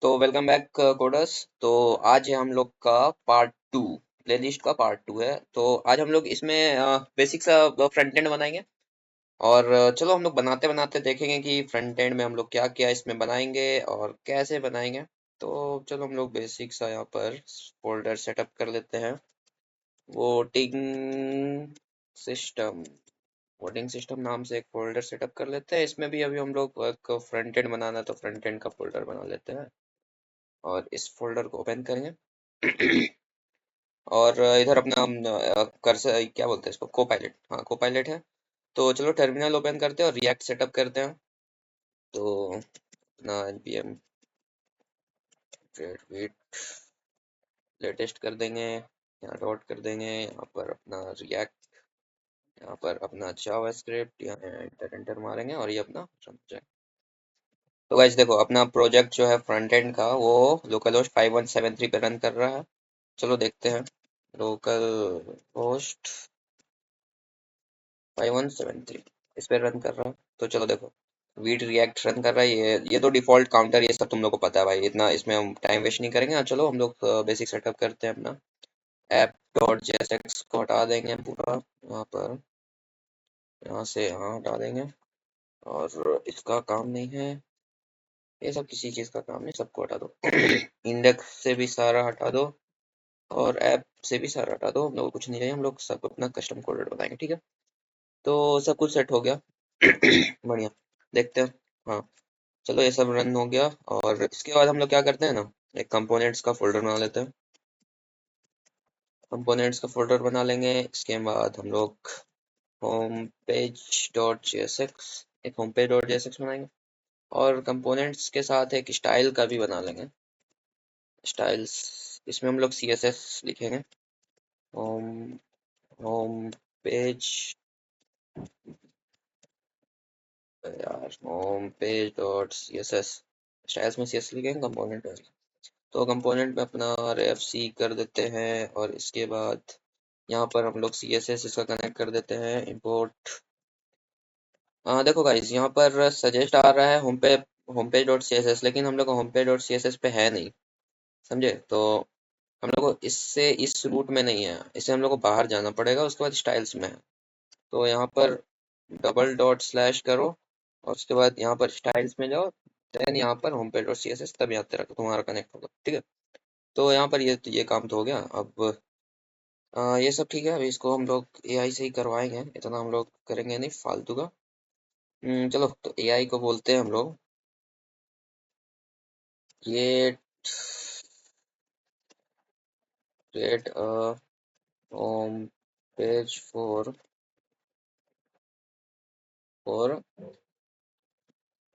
तो welcome back coders. तो आज है हम लोग का पार्ट टू, प्लेलिस्ट का पार्ट टू है। तो आज हम लोग इसमें बेसिक सा फ्रंट एंड बनाएंगे। और चलो हम लोग बनाते बनाते देखेंगे कि फ्रंट एंड में हम लोग क्या क्या इसमें बनाएंगे और कैसे बनाएंगे। तो चलो हम लोग बेसिक सा यहाँ पर फोल्डर सेटअप कर लेते हैं। वोटिंग सिस्टम, वोटिंग सिस्टम नाम से एक फोल्डर सेटअप कर लेते हैं। इसमें भी अभी हम लोग एक फ्रंट एंड बनाना है तो फ्रंट एंड का फोल्डर बना लेते हैं और इस फोल्डर को ओपन करेंगे। और इधर अपना कर्सर क्या बोलते हैं इसको, को पायलट, हाँ को पायलट है। तो चलो टर्मिनल ओपन करते हैं और रिएक्ट सेटअप करते हैं। तो अपना npm वेट लेटेस्ट कर देंगे, यहाँ डॉट कर देंगे, यहाँ पर अपना रिएक्ट, यहाँ पर अपना जावास्क्रिप्ट, यहाँ एंटर एंटर मारेंगे और ये अपना रन हो जाएगा। तो गाइस देखो अपना प्रोजेक्ट जो है फ्रंट एंड का वो लोकल होस्ट 5173 पे रन कर रहा है। चलो देखते हैं। लोकल होस्ट 5173 इस पे रन कर रहा है। तो चलो देखो वीट रिएक्ट रन कर रहा है। ये तो डिफॉल्ट काउंटर, ये सब तुम लोग को पता है भाई, इतना इसमें हम टाइम वेस्ट नहीं करेंगे। चलो हम लोग बेसिक सेटअप करते हैं अपना। ऐप डॉट जेएसएक्स को हटा देंगे पूरा, यहाँ पर यहाँ से यहाँ हटा देंगे। और इसका काम नहीं है, ये सब किसी चीज़ का काम नहीं, सबको हटा दो। इंडेक्स से भी सारा हटा दो और ऐप से भी सारा हटा दो। हम लोग को कुछ नहीं चाहिए, हम लोग सब अपना कस्टम कोडेड बनाएंगे, ठीक है। तो सब कुछ सेट हो गया। बढ़िया, देखते हैं। हाँ चलो ये सब रन हो गया और इसके बाद हम लोग क्या करते हैं ना, एक कंपोनेंट्स का फोल्डर बना लेते हैं। कंपोनेंट्स का फोल्डर बना लेंगे। इसके बाद हम लोग होम पेज डॉट जेएसएक्स, एक होम पेज डॉट जेएसएक्स बनाएंगे और कंपोनेंट्स के साथ एक स्टाइल का भी बना लेंगे। स्टाइल्स, इसमें हम लोग सीएसएस लिखेंगे। होम होम पेज, यार home page dot CSS, styles में सीएसएस लिखेंगे, कंपोनेंट में। तो कंपोनेंट में अपना रेफ सी कर देते हैं और इसके बाद यहाँ पर हम लोग CSS इसका कनेक्ट कर देते हैं, इंपोर्ट। देखो गाइस यहाँ पर सजेस्ट आ रहा है home page dot C S S, लेकिन हम लोग home page dot C S S पे है नहीं, समझे। तो हम लोग को इससे इस रूट में नहीं है, इससे हम लोग को बाहर जाना पड़ेगा, उसके बाद स्टाइल्स में है। तो यहाँ पर डबल डॉट स्लैश करो और उसके बाद यहाँ पर स्टाइल्स में जाओ, देन यहाँ पर home page dot C S S, तब यहाँ तक तुम्हारा कनेक्ट होगा, ठीक है। तो यहाँ पर ये काम तो हो गया। अब ये सब ठीक है, अभी इसको हम लोग एआई से ही करवाएंगे, इतना हम लोग करेंगे नहीं फालतू का। चलो तो एआई को बोलते हैं हम लोग ये create a home page for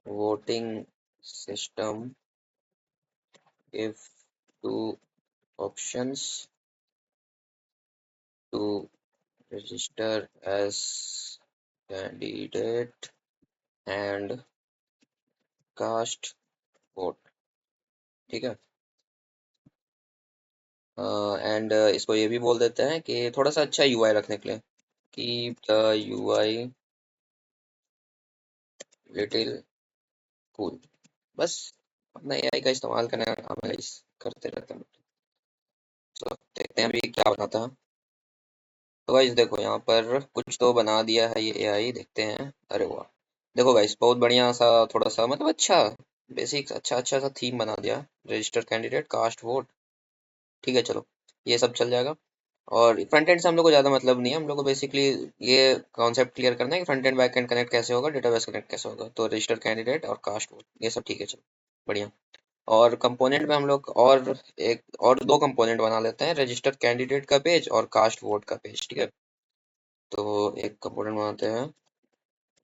voting system, give two options to register as candidate and cast vote, ठीक है। एंड इसको ये भी बोल देते हैं कि थोड़ा सा अच्छा यूआई रखने के लिए, keep the UI little cool. बस अपना एआई का इस्तेमाल करने का काम है, इस करते रहते हैं। तो देखते हैं अभी क्या बनाता है। तो गाइस देखो यहाँ पर कुछ तो बना दिया है ये एआई, देखते हैं। अरे वाह, देखो गाइस बहुत बढ़िया सा, थोड़ा सा मतलब अच्छा बेसिक, अच्छा अच्छा सा थीम बना दिया। रजिस्टर कैंडिडेट, कास्ट वोट, ठीक है चलो ये सब चल जाएगा। और फ्रंट एंड से हम लोग को ज़्यादा मतलब नहीं है, हम लोग को बेसिकली ये कॉन्सेप्ट क्लियर करना है कि front end back and connect कैसे होगा, डेटाबेस कनेक्ट कैसे होगा। तो रजिस्टर कैंडिडेट और कास्ट वोट ये सब ठीक है, चलो बढ़िया। और कंपोनेंट में हम लोग और दो कंपोनेंट बना लेते हैं, रजिस्टर कैंडिडेट का पेज और कास्ट वोट का पेज, ठीक है। तो एक कंपोनेंट बनाते हैं,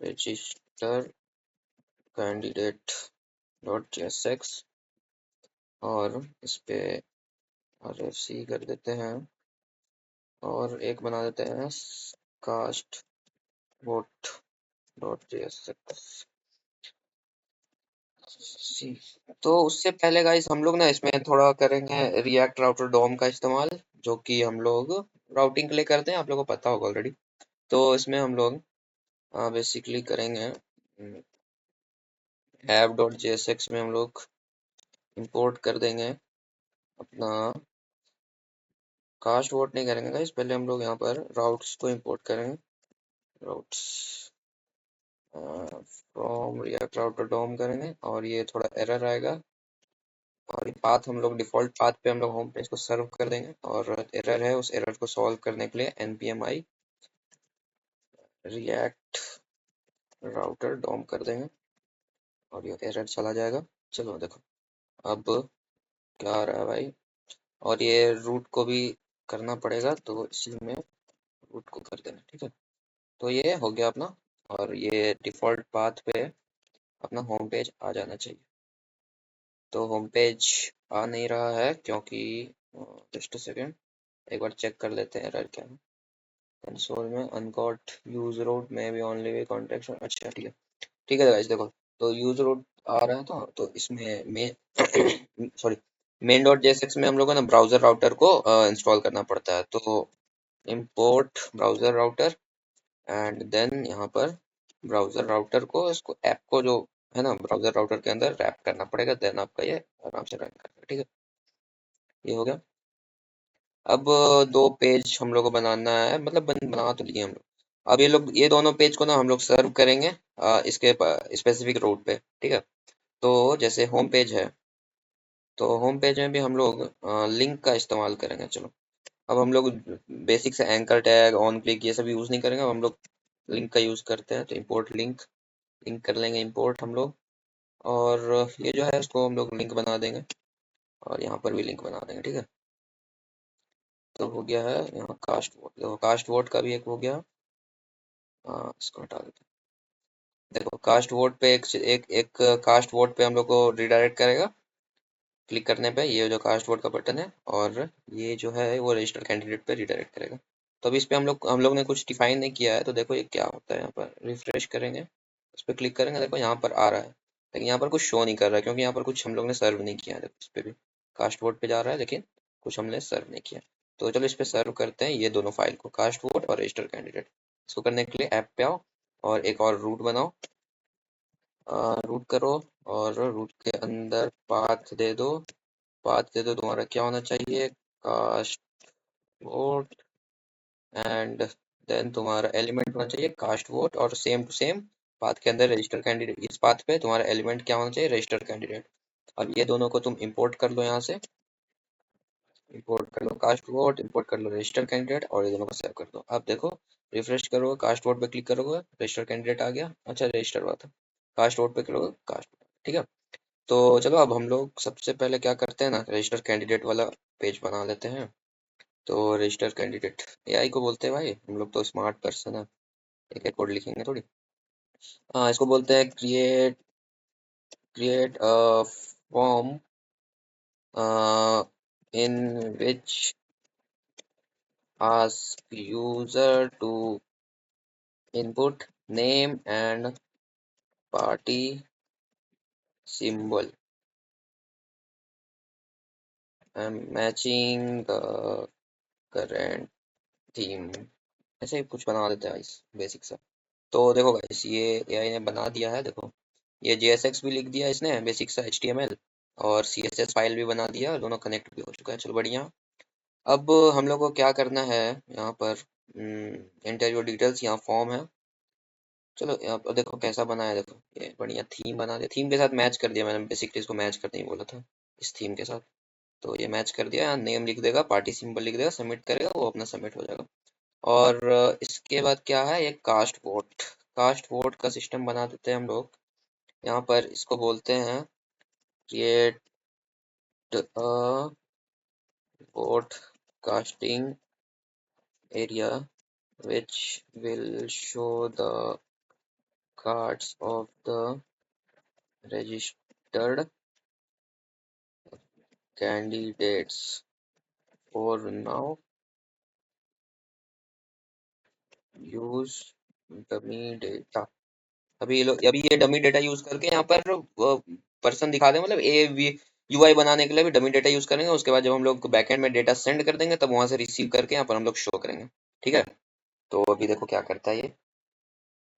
रजिस्टर कैंडिडेट डॉट जेएसएक्स और इस पे RFC कर देते हैं और एक बना देते हैं कास्ट वोट डॉट जेएसएक्स। तो उससे पहले गाइस हम लोग ना इसमें थोड़ा करेंगे रिएक्ट राउटर डोम का इस्तेमाल, जो कि हम लोग राउटिंग के लिए करते हैं, आप लोगों को पता होगा ऑलरेडी। तो इसमें हम लोग बेसिकली करेंगे ऐप डॉट जेएसएक्स में हम लोग इंपोर्ट कर देंगे अपना। कास्ट वोट नहीं करेंगे गाइस, पहले हम लोग यहाँ पर राउट्स को इंपोर्ट करेंगे। राउट्स फ्रॉम रिएक्ट राउटर डोम करेंगे और ये थोड़ा एरर आएगा। और ये पाथ हम लोग डिफॉल्ट पाथ पे हम लोग होम पेज को सर्व कर देंगे। और एरर है, उस एरर को सॉल्व करने के लिए npm i रिएक्ट राउटर डोम कर देंगे और ये एरर चला जाएगा। चलो देखो अब क्या आ रहा है भाई। और ये रूट को भी करना पड़ेगा, तो इसी में रूट को कर देना, ठीक है। तो ये हो गया अपना, और ये डिफॉल्ट पाथ पे अपना होम पेज आ जाना चाहिए। तो होम पेज आ नहीं रहा है क्योंकि जस्ट अ सेकेंड, एक बार चेक कर लेते हैं एरर क्या है। कंसोल में अनगॉट यूज रूट में भी ओनली वे कॉन्टेक्ट, अच्छा ठीक है। ठीक है गाइस देखो, तो यूज रूट आ रहा है, तो इसमें main sorry main dot JSX में हम लोग को ना ब्राउजर राउटर को इंस्टॉल करना पड़ता है। तो import browser router and then यहाँ पर ब्राउजर राउटर को, इसको ऐप को जो है ना ब्राउजर राउटर के अंदर रैप करना पड़ेगा, देन आपका ये आराम से रन करेगा, ठीक है। ये हो गया। अब दो पेज हम लोग को बनाना है, मतलब बना तो लिए हम लोग। अब ये दोनों पेज को ना हम लोग सर्व करेंगे इसके स्पेसिफिक रूट पे, ठीक है। तो जैसे होम पेज है, तो होम पेज में भी हम लोग लिंक का इस्तेमाल करेंगे। चलो अब हम लोग बेसिक से एंकर टैग ऑन क्लिक ये सब यूज नहीं करेंगे, अब हम लोग लिंक का यूज करते हैं। तो इंपोर्ट लिंक, लिंक कर लेंगे इंपोर्ट हम लोग। और ये जो है इसको हम लोग लिंक बना देंगे और यहाँ पर भी लिंक बना देंगे, ठीक है। तो हो गया है यहाँ कास्ट वोट, देखो कास्ट वोट का भी एक हो गया। इसको हटा देते हैं। देखो कास्ट वोट पे एक कास्ट वोट पे हम लोग को रिडायरेक्ट करेगा क्लिक करने पे, ये जो कास्ट वोट का बटन है। और ये जो है वो रजिस्टर कैंडिडेट पे रिडायरेक्ट करेगा। तो अभी इस पे हम लोग ने कुछ डिफाइन नहीं किया है, तो देखो ये क्या होता है। यहाँ पर रिफ्रेश करेंगे, उस पर क्लिक करेंगे, देखो यहाँ पर आ रहा है, लेकिन यहाँ पर कुछ शो नहीं कर रहा है क्योंकि यहाँ पर कुछ हम लोग ने सर्व नहीं किया है। देखो इस पे भी कास्ट वोट पे जा रहा है लेकिन कुछ हमने सर्व नहीं किया। तो चलो इस पे सर्व करते हैं ये दोनों फाइल को, कास्ट वोट और रजिस्टर कैंडिडेट। इसको करने के लिए ऐप पे आओ और एक और रूट बनाओ, रूट करो और रूट के अंदर पाथ दे दो। पाथ दे दो तुम्हारा क्या होना चाहिए, कास्ट वोट एंड देन तुम्हारा एलिमेंट होना चाहिए कास्ट वोट, और सेम टू सेम पाथ के अंदर रजिस्टर कैंडिडेट, इस पाथ पे तुम्हारा एलिमेंट क्या होना चाहिए, रजिस्टर कैंडिडेट। अब ये दोनों को तुम इंपोर्ट कर लो, यहाँ से इंपोर्ट कर लो कास्ट वोट, इंपोर्ट कर लो रजिस्टर कैंडिडेट और ये दोनों को सेव कर दो। अब देखो रिफ्रेश करोगे, कास्ट वोट पे क्लिक करोगे, रजिस्टर कैंडिडेट आ गया, अच्छा रजिस्टर हुआ था। कास्ट वोट पे करोगे कास्ट, ठीक है। तो चलो अब हम लोग सबसे पहले क्या करते हैं ना, रजिस्टर कैंडिडेट वाला पेज बना लेते हैं। तो रजिस्टर कैंडिडेट एआई को बोलते हैं भाई, हम लोग तो स्मार्ट पर्सन है, एक एक कोड लिखेंगे थोड़ी। हाँ इसको बोलते हैं create, create a form in which ask user to input name and party symbol and matching the current theme। ऐसे ही कुछ बना देते हैं गाइस बेसिक सा। तो देखो गाइस ये एआई ने बना दिया है, देखो ये JSX भी लिख दिया इसने बेसिक सा HTML, और CSS फाइल भी बना दिया, दोनों कनेक्ट भी हो चुका है। चलो बढ़िया। अब हम लोग को क्या करना है, यहाँ पर एंटर योर डिटेल्स, यहाँ फॉर्म है। चलो यहाँ पर देखो कैसा बनाया, देखो ये बढ़िया थीम बना दिया, थीम के साथ मैच कर दिया मैंने, बेसिकली इसको मैच करने ही बोला था इस थीम के साथ। तो ये मैच कर दिया, यहाँ नेम लिख देगा, पार्टी सिंबल लिख देगा, सबमिट करेगा, वो अपना सबमिट हो जाएगा। और इसके बाद क्या है, ये कास्ट वोट, कास्ट वोट का सिस्टम बना देते हैं हम लोग। यहाँ पर इसको बोलते हैं create vote casting area which will show the cards of the registered candidates for now use dummy data। अभी ये डमी डेटा यूज करके यहाँ पर पर्सन दिखा दे, मतलब ए वी यूआई बनाने के लिए भी डमी डेटा यूज करेंगे। उसके बाद जब हम लोग बैकएंड में डेटा सेंड कर देंगे तब वहां से रिसीव करके यहाँ पर हम लोग शो करेंगे, ठीक है। तो अभी देखो क्या करता है ये,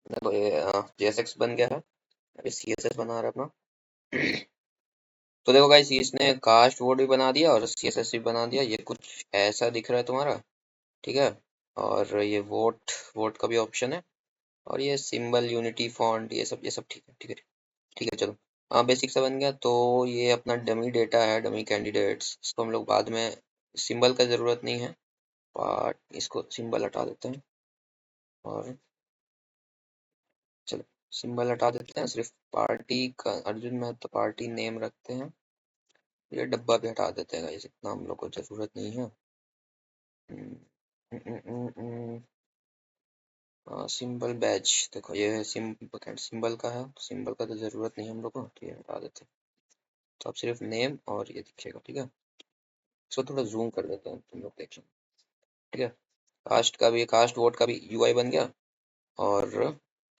देखो ये JSX बन गया है, अभी CSS बना रहा है अपना। तो देखो गाइस, इसने कास्ट वोट भी बना दिया और सीएसएस भी बना दिया। ये कुछ ऐसा दिख रहा है तुम्हारा, ठीक है। और ये वोट वोट का भी ऑप्शन है, और ये सिंबल यूनिटी फॉन्ट, ये सब ठीक है, ठीक है, ठीक है। चलो, हाँ, बेसिक सा बन गया। तो ये अपना डमी डेटा है, डमी कैंडिडेट्स, इसको हम लोग बाद में, सिंबल का ज़रूरत नहीं है, पार्ट इसको सिंबल हटा देते हैं। और चलो, सिंबल हटा देते हैं, सिर्फ पार्टी का अर्जुन महतो पार्टी नेम रखते हैं। ये डब्बा भी हटा देते हैं गाइस, इतना हम लोग को ज़रूरत नहीं है। हम्म, सिंबल बैच, देखो ये है सिंबल, सिंबल का है, सिंबल का तो ज़रूरत नहीं है हम लोग को, तो ये हटा देते हैं। तो अब सिर्फ नेम और ये दिखेगा, ठीक है। इसको थोड़ा जूम कर देते हैं, तुम लोग देख लो, ठीक है। कास्ट का भी, कास्ट वोट का भी यूआई बन गया, और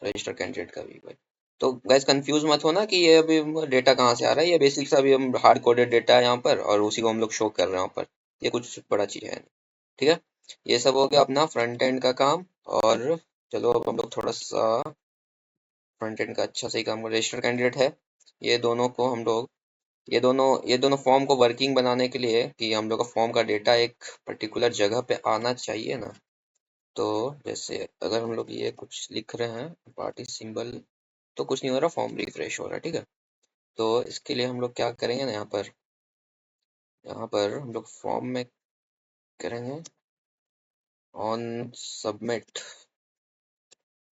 रजिस्टर कैंडिडेट का भी यूआई। तो गैस कंफ्यूज मत होना कि ये अभी डेटा कहाँ से आ रहा है। ये बेसिक सा अभी हम हार्ड कोडेड डेटा है यहाँ पर, और उसी को हम लोग शो कर रहे हैं यहाँ पर। ये कुछ बड़ा चीज़ है नहीं, ठीक है। ये सब हो गया अपना फ्रंट एंड का काम। और चलो, अब हम लोग थोड़ा सा फ्रंट एंड का अच्छा सही काम कर, रजिस्टर कैंडिडेट है। ये दोनों को हम लोग, ये दोनों फॉर्म को वर्किंग बनाने के लिए, कि हम लोग का फॉर्म का डेटा एक पर्टिकुलर जगह पे आना चाहिए ना। तो जैसे अगर हम लोग ये कुछ लिख रहे हैं पार्टी सिंबल, तो कुछ नहीं हो रहा, फॉर्म रिफ्रेश हो रहा है, ठीक है। तो इसके लिए हम लोग क्या करेंगे ना, यहाँ पर हम लोग फॉर्म में करेंगे ऑन सबमिट,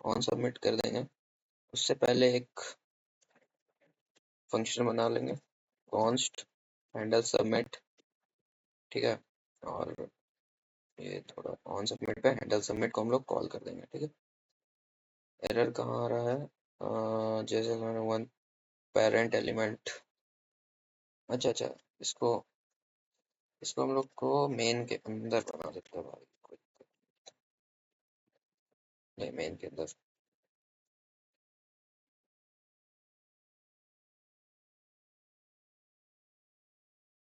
ऑन सबमिट कर देंगे। उससे पहले एक फंक्शन बना लेंगे, कॉन्स्ट हैंडल सबमिट, ठीक है। और ये थोड़ा ऑन सबमिट पे हैंडल सबमिट को हम लोग कॉल कर देंगे, ठीक है। एरर कहाँ आ रहा है, जैसे वन पेरेंट एलिमेंट, अच्छा अच्छा, इसको इसको हम लोग को मेन के अंदर बना देते हैं भाई, कोई नहीं, मेन के अंदर।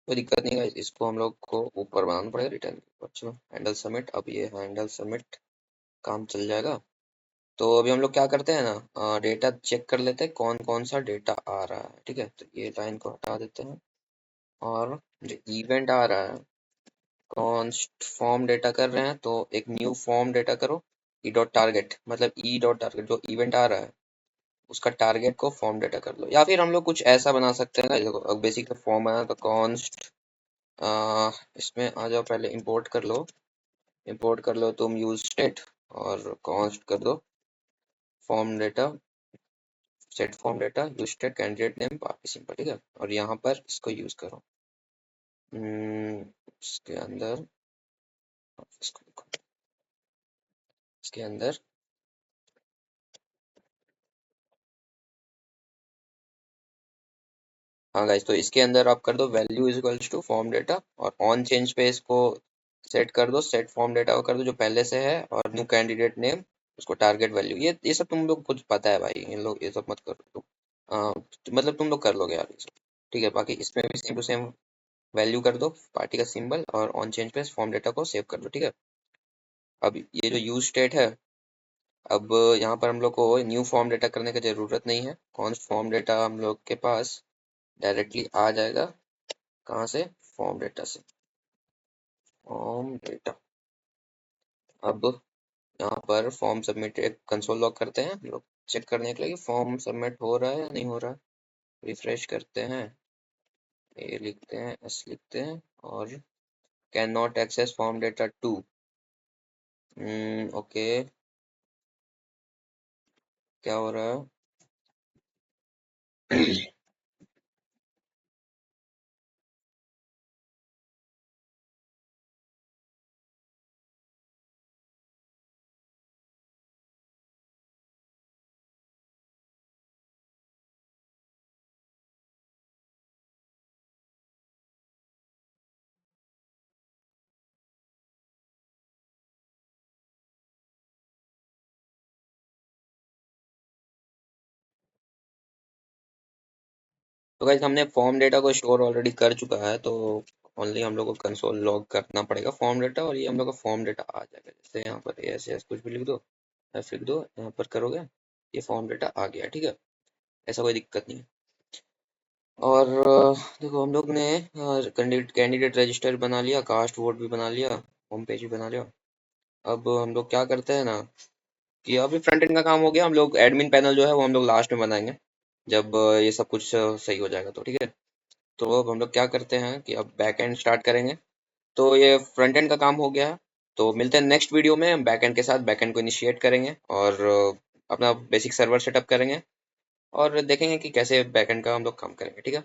कोई दिक्कत नहीं है, इसको हम लोग को ऊपर बनाना पड़ेगा, रिटर्न के ऊपर। चलो, हैंडल सबमिट, अब ये हैंडल सबमिट काम चल जाएगा। तो अभी हम लोग क्या करते हैं ना, डेटा चेक कर लेते हैं कौन कौन सा डेटा आ रहा है, ठीक है। तो ये लाइन को हटा देते हैं, और जो इवेंट आ रहा है, कॉन्स्ट फॉर्म डेटा कर रहे हैं, तो एक न्यू फॉर्म डेटा करो, ई डॉट टारगेट, मतलब ई डॉट टारगेट जो इवेंट आ रहा है उसका टारगेट को फॉर्म डेटा कर लो। या फिर हम लोग कुछ ऐसा बना सकते हैं ना, देखो बेसिक फॉर्म बना तो कॉन्स्ट, इसमें आ जाओ, पहले इंपोर्ट कर लो तुम यूज स्टेट, और कॉन्स्ट कर दो form data, set form data use state candidate name party simple, ठीक है। और यहाँ पर इसको यूज करो, इसके अंदर, इसको देखो, इसके अंदर, हाँ गाइस, तो इसके अंदर आप कर दो value is equals to form data, और ऑन चेंज पे इसको सेट कर दो, सेट फॉर्म डेटा को कर दो जो पहले से है, और न्यू कैंडिडेट नेम उसको टारगेट वैल्यू। ये सब तुम लोग कुछ पता है भाई, इन लोग ये सब मत करो तुम, मतलब तुम लोग कर लोगे यार ये सब, ठीक है। बाकी इसमें भी सेम टू सेम वैल्यू कर दो, पार्टी का सिंबल, और ऑन चेंज पे फॉर्म डेटा को सेव कर दो, ठीक है। अब ये जो यूज स्टेट है, अब यहाँ पर हम लोग को न्यू फॉर्म डेटा करने की जरूरत नहीं है, कॉन्स्ट फॉर्म डेटा हम लोग के पास डायरेक्टली आ जाएगा। कहाँ से, फॉर्म डेटा से, फॉर्म डेटा। अब यहाँ पर फॉर्म सबमिट, एक कंसोल लॉग करते हैं हम लोग चेक करने के लिए फॉर्म सबमिट हो रहा है या नहीं हो रहा है। रिफ्रेश करते हैं, ए लिखते हैं, एस लिखते हैं, और can not access form data too, okay, क्या हो रहा है। तो गाइस, हमने फॉर्म डेटा को स्टोर ऑलरेडी कर चुका है, तो ओनली हम लोग को कंसोल लॉग करना पड़ेगा फॉर्म डेटा, और ये हम लोग का फॉर्म डेटा आ जाएगा। जैसे यहाँ पर ऐसे ऐसे कुछ भी लिख दो, एफ लिख दो, यहाँ पर करोगे, ये फॉर्म डेटा आ गया, ठीक है। ऐसा कोई दिक्कत नहीं है। और देखो हम लोग ने कैंडिडेट रजिस्टर बना लिया, कास्ट वोट भी बना लिया, होम पेज भी बना लिया। अब हम लोग क्या करते हैं ना कि अभी फ्रंट एंड का काम हो गया, हम लोग एडमिन पैनल जो है वो हम लोग लास्ट में बनाएंगे, जब ये सब कुछ सही हो जाएगा तो ठीक है। तो अब हम लोग क्या करते हैं कि अब बैक एंड स्टार्ट करेंगे। तो ये फ्रंट एंड का काम हो गया है। तो मिलते हैं नेक्स्ट वीडियो में, हम बैक एंड के साथ बैक एंड को इनिशिएट करेंगे और अपना बेसिक सर्वर सेटअप करेंगे और देखेंगे कि कैसे बैक एंड का हम लोग काम करेंगे, ठीक है।